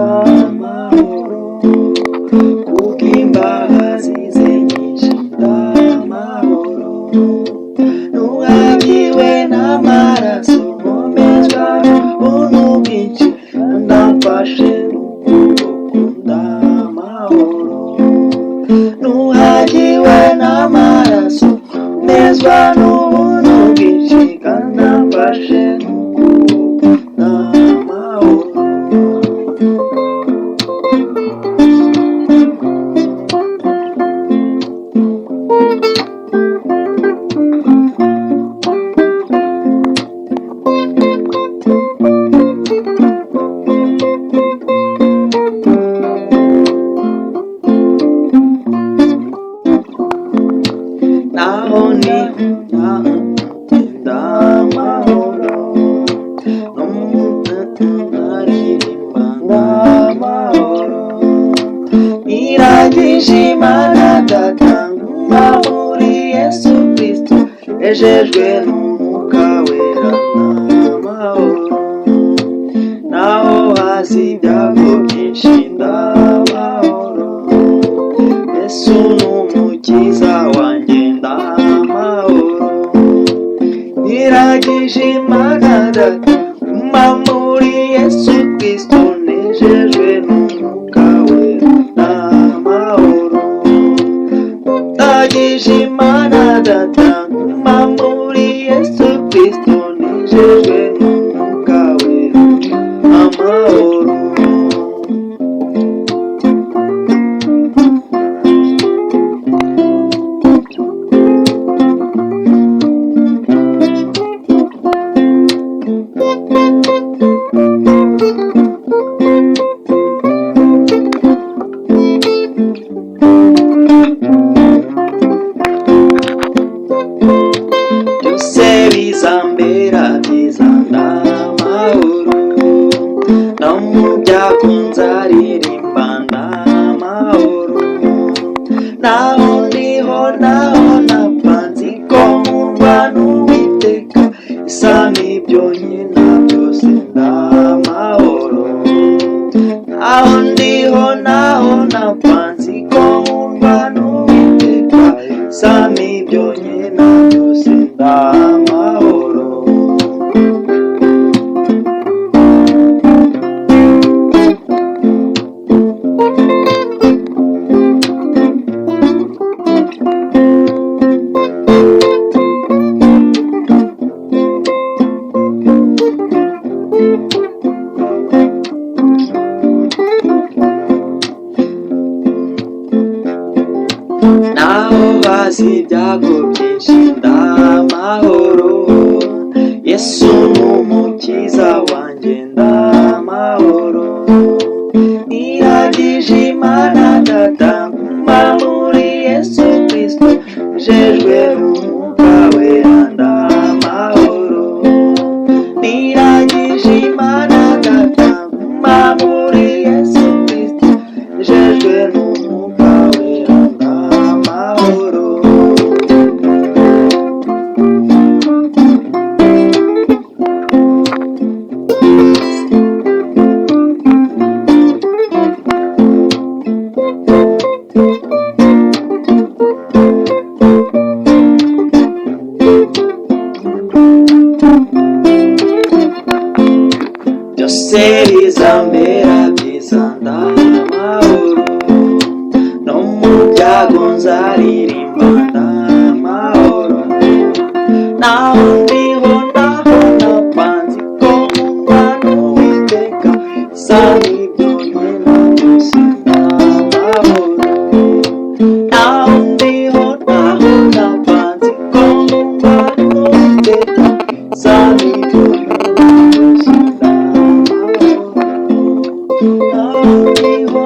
ndamahoro, kuko imbabazi ze nyinshi ndamahoro, nuhagiwe n'amaraso nkomezwa n'ubuntu bwinshi, ndamfashe n'ukuboko ndamahoro, nuhagiwe n'amaraso nkomezwa n'ubuntu bwinshi, kandi ndamfashe n'ukuboko ndamahoro. Naho ni ndamahoro, naririmba ndamahoro, niragije Imana Data nguma muri Yesu Kristo, nejejwe n'Umwuka Wera ndamahoro, naho hasi ibyago byinshi ndamahoro, Yesu n'umukiza wanjye ndamahoro, niragije Imana Data nguma muri Yesu Kristo, nejejwe n'Umwuka Wera ndamahoro, niragije Imana Data nguma muri Yesu Kristo, nejejwe n'Umwuka Wera amahoro. Byose bizambera byiza ndamahoro, no mu byago nzaririmba ndamahoro, naho ndiho naho napfa nzi ko nkundwa n'Uwiteka, isa n'ibyo nkina byose ndamahoro, naho ndiho naho napfa nzi ko nkundwa n'Uwiteka, isa n'ibyo nkina byose ndamahoro. Naho hasi ibyago byinshi ndamahoro, Yesu n'umukiza wanjye ndamahoro, niragije Imana Data nguma muri Yesu Kristo, nejejwe n'Umwuka Wera ndamahoro, niragije Imana Data nguma muri Yesu Kristo, nejejwe n'Umwuka Wera ndamahoro. Byose bizambera byiza ndamahoro, no mu byago nzaririmba ndamahoro, naho ndiho naho napfa nzi ko nkundwa n'Uwiteka, isa n'ibyo nkina byose ndamahoro, naho ndiho naho napfa nzi ko nkundwa n'Uwiteka, isa n'ibyo nkina byose ndamahoro, naho ndiho